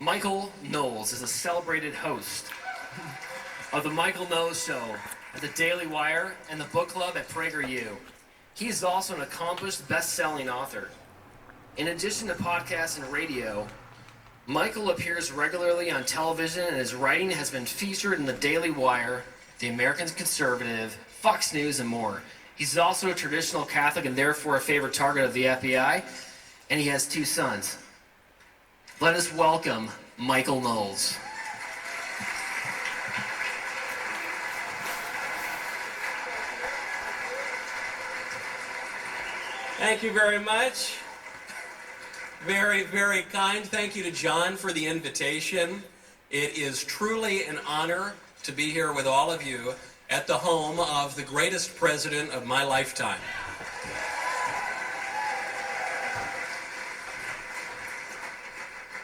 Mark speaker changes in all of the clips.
Speaker 1: Michael Knowles is a celebrated host of The Michael Knowles Show at the Daily Wire and the book club at PragerU. He is also an accomplished best-selling author. In addition to podcasts and radio, Michael appears regularly on television, and his writing has been featured in the Daily Wire, the American Conservative, Fox News, and more. He's also a traditional Catholic and therefore a favorite target of the FBI, and he has 2 sons. Let us welcome Michael Knowles.
Speaker 2: Thank you very much. Very, very kind. Thank you to John for the invitation. It is truly an honor to be here with all of you at the home of the greatest president of my lifetime.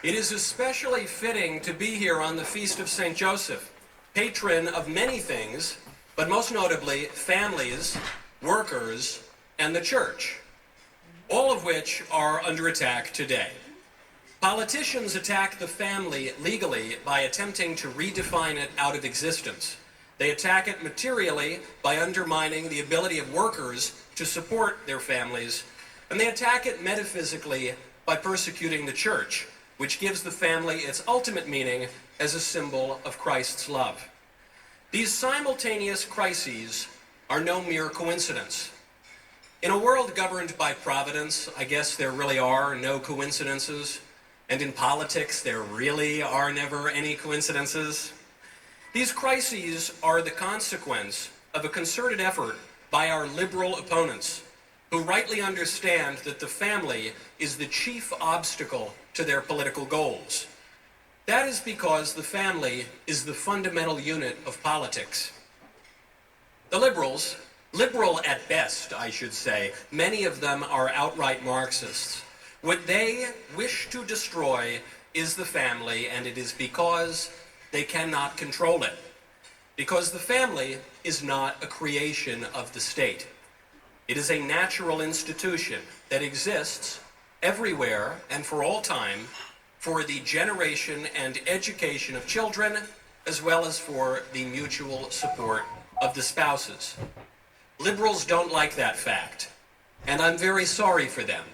Speaker 2: It is especially fitting to be here on the Feast of St. Joseph, patron of many things, but most notably families, workers, and the church, all of which are under attack today. Politicians attack the family legally by attempting to redefine it out of existence. They attack it materially by undermining the ability of workers to support their families, and they attack it metaphysically by persecuting the church, which gives the family its ultimate meaning as a symbol of Christ's love. These simultaneous crises are no mere coincidence. In a world governed by providence, I guess there really are no coincidences, and in politics there really are never any coincidences. These crises are the consequence of a concerted effort by our liberal opponents, who rightly understand that the family is the chief obstacle to their political goals. That is because the family is the fundamental unit of politics. The liberals, liberal at best, I should say, many of them are outright Marxists. What they wish to destroy is the family, and it is because they cannot control it. Because the family is not a creation of the state. It is a natural institution that exists everywhere and for all time for the generation and education of children, as well as for the mutual support of the spouses. Liberals don't like that fact, and I'm very sorry for them,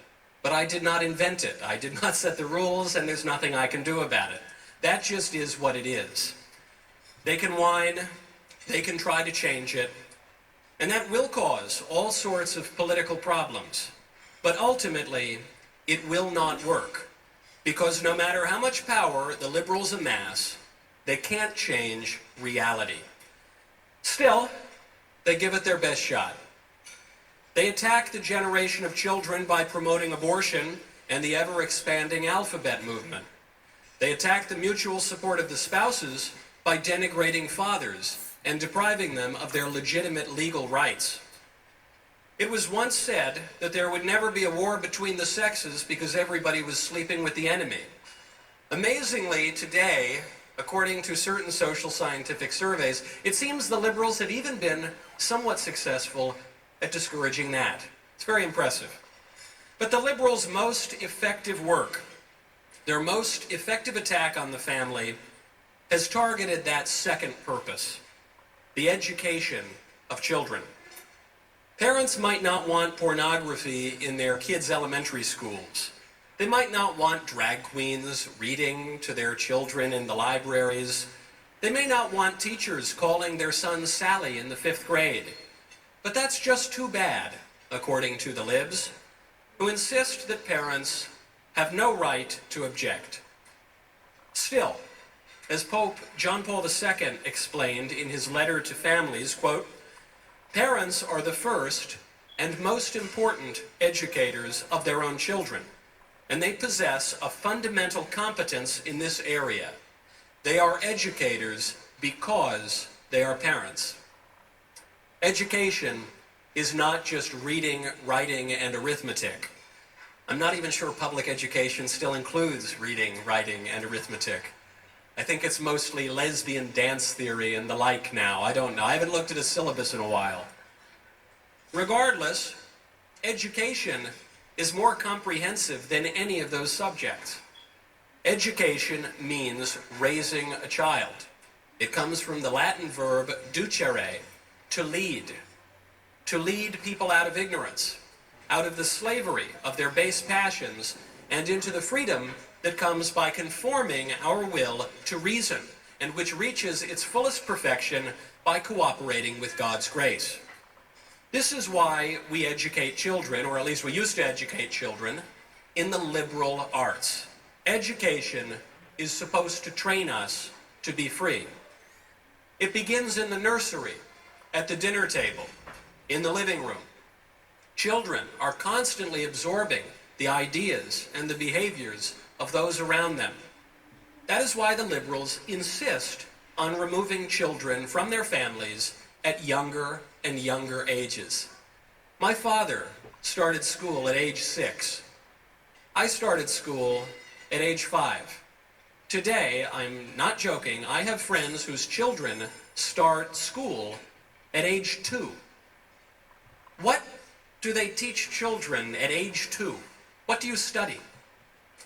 Speaker 2: but I did not invent it. I did not set the rules, and there's nothing I can do about it. That just is what it is. They can whine, they can try to change it, and that will cause all sorts of political problems. But ultimately, it will not work, because no matter how much power the liberals amass, they can't change reality. Still, they give it their best shot. They attack the generation of children by promoting abortion and the ever-expanding alphabet movement. They attack the mutual support of the spouses by denigrating fathers and depriving them of their legitimate legal rights. It was once said that there would never be a war between the sexes because everybody was sleeping with the enemy. Amazingly, today, according to certain social scientific surveys, it seems the liberals have even been somewhat successful at discouraging that. It's very impressive. But the liberals' most effective work, their most effective attack on the family, has targeted that second purpose, the education of children. Parents might not want pornography in their kids' elementary schools. They might not want drag queens reading to their children in the libraries. They may not want teachers calling their son Sally in the 5th grade. But that's just too bad, according to the libs, who insist that parents have no right to object. Still, as Pope John Paul II explained in his letter to families, quote, "Parents are the first and most important educators of their own children, and they possess a fundamental competence in this area. They are educators because they are parents." Education is not just reading, writing, and arithmetic. I'm not even sure public education still includes reading, writing, and arithmetic. I think it's mostly lesbian dance theory and the like now. I don't know. I haven't looked at a syllabus in a while. Regardless, education is more comprehensive than any of those subjects. Education means raising a child. It comes from the Latin verb ducere, to lead people out of ignorance, out of the slavery of their base passions, and into the freedom that comes by conforming our will to reason, and which reaches its fullest perfection by cooperating with God's grace. This is why we educate children, or at least we used to educate children, in the liberal arts. Education is supposed to train us to be free. It begins in the nursery, at the dinner table, in the living room. Children are constantly absorbing the ideas and the behaviors of those around them. That is why the liberals insist on removing children from their families at younger and younger ages. My father started school at age 6. I started school at age 5. Today, I'm not joking, I have friends whose children start school at age 2. What do they teach children at age 2? What do you study?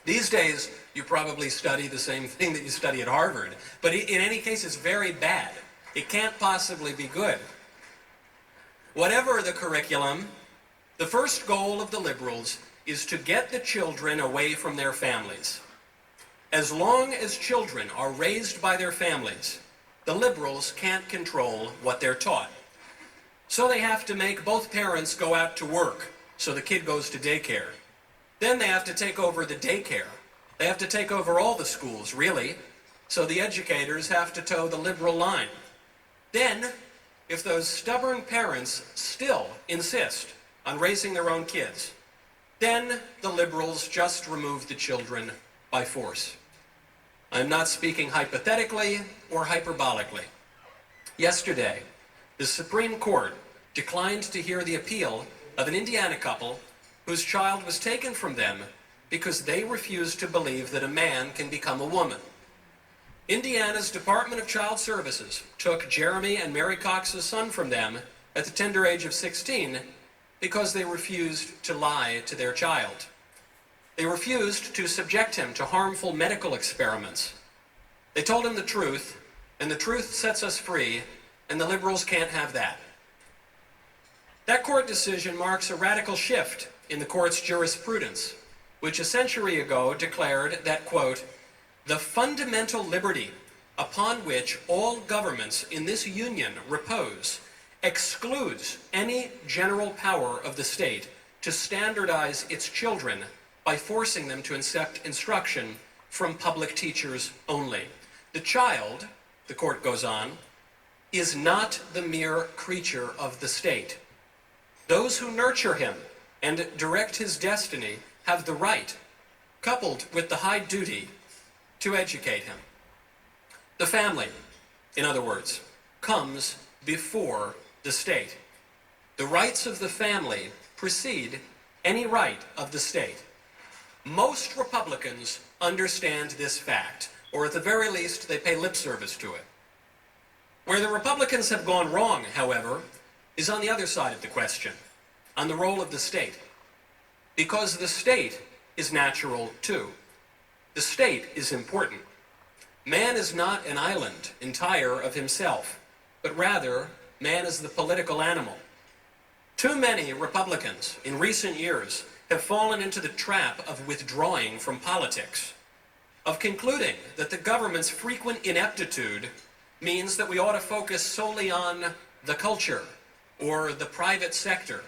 Speaker 2: These days, you probably study the same thing that you study at Harvard, but in any case, it's very bad. It can't possibly be good. Whatever the curriculum, the first goal of the liberals is to get the children away from their families. As long as children are raised by their families, the liberals can't control what they're taught. So they have to make both parents go out to work, so the kid goes to daycare. Then they have to take over the daycare. They have to take over all the schools, really. So the educators have to toe the liberal line. Then, if those stubborn parents still insist on raising their own kids, then the liberals just remove the children by force. I'm not speaking hypothetically or hyperbolically. Yesterday, the Supreme Court declined to hear the appeal of an Indiana couple whose child was taken from them because they refused to believe that a man can become a woman. Indiana's Department of Child Services took Jeremy and Mary Cox's son from them at the tender age of 16 because they refused to lie to their child. They refused to subject him to harmful medical experiments. They told him the truth, and the truth sets us free, and the liberals can't have that. That court decision marks a radical shift in the court's jurisprudence, which a century ago declared that, quote, "The fundamental liberty upon which all governments in this union repose excludes any general power of the state to standardize its children by forcing them to accept instruction from public teachers only. The child," the court goes on, "is not the mere creature of the state. Those who nurture him and direct his destiny have the right, coupled with the high duty, to educate him." The family, in other words, comes before the state. The rights of the family precede any right of the state. Most Republicans understand this fact, or at the very least, they pay lip service to it. Where the Republicans have gone wrong, however, is on the other side of the question, on the role of the state. Because the state is natural too. The state is important. Man is not an island entire of himself, but rather, man is the political animal. Too many Republicans in recent years have fallen into the trap of withdrawing from politics, of concluding that the government's frequent ineptitude means that we ought to focus solely on the culture or the private sector.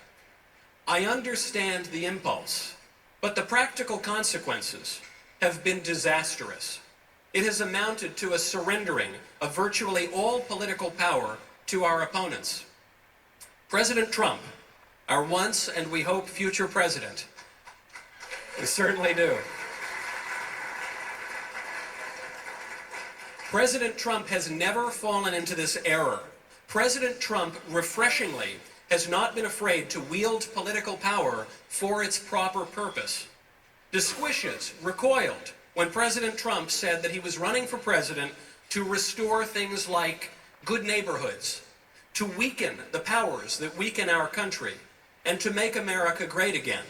Speaker 2: I understand the impulse, but the practical consequences have been disastrous. It has amounted to a surrendering of virtually all political power to our opponents. President Trump, our once and we hope future president, we certainly do. President Trump has never fallen into this error. President Trump, refreshingly, has not been afraid to wield political power for its proper purpose. The Squishes recoiled when President Trump said that he was running for president to restore things like good neighborhoods, to weaken the powers that weaken our country, and to make America great again.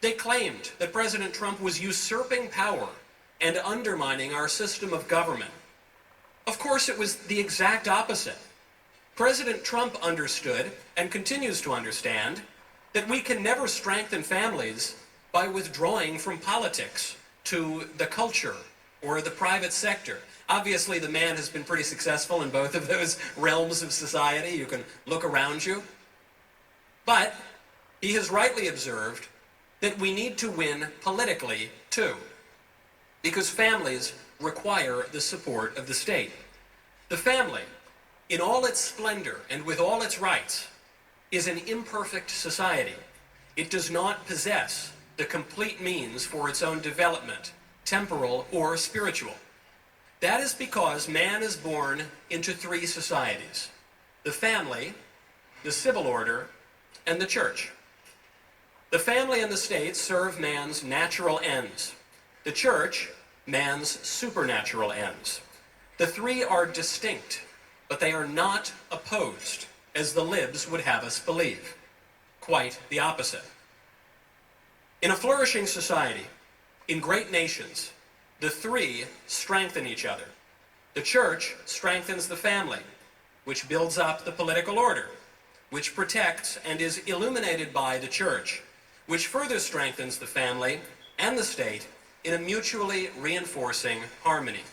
Speaker 2: They claimed that President Trump was usurping power and undermining our system of government. Of course, it was the exact opposite. President Trump understood, and continues to understand, that we can never strengthen families by withdrawing from politics to the culture or the private sector. Obviously, the man has been pretty successful in both of those realms of society. You can look around you. But he has rightly observed that we need to win politically, too, because families require the support of the state. The family, in all its splendor and with all its rights, is an imperfect society. It does not possess the complete means for its own development, temporal or spiritual. That is because man is born into three societies: the family, the civil order, and the church. The family and the state serve man's natural ends. The church, man's supernatural ends. The three are distinct, but they are not opposed, as the libs would have us believe. Quite the opposite. In a flourishing society, in great nations, the three strengthen each other. The church strengthens the family, which builds up the political order, which protects and is illuminated by the church, which further strengthens the family and the state in a mutually reinforcing harmony.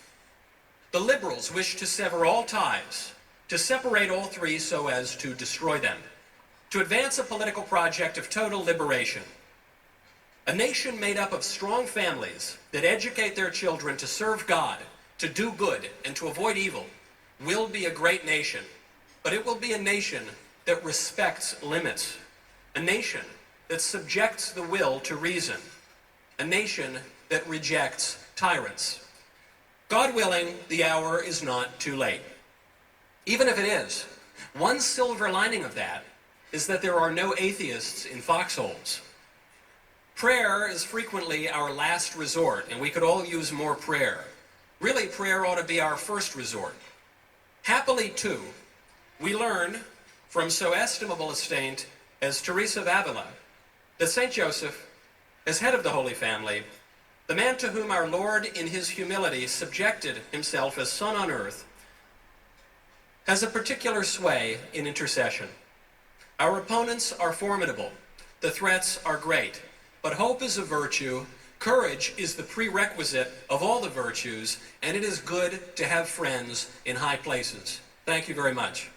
Speaker 2: The liberals wish to sever all ties, to separate all three so as to destroy them, to advance a political project of total liberation. A nation made up of strong families that educate their children to serve God, to do good, and to avoid evil will be a great nation, but it will be a nation that respects limits, a nation that subjects the will to reason, a nation that rejects tyrants. God willing, the hour is not too late. Even if it is, one silver lining of that is that there are no atheists in foxholes. Prayer is frequently our last resort, and we could all use more prayer. Really, prayer ought to be our first resort. Happily, too, we learn from so estimable a saint as Teresa of Avila that St. Joseph, as head of the Holy Family, the man to whom our Lord in his humility subjected himself as Son on earth, has a particular sway in intercession. Our opponents are formidable. The threats are great. But hope is a virtue, courage is the prerequisite of all the virtues, and it is good to have friends in high places. Thank you very much.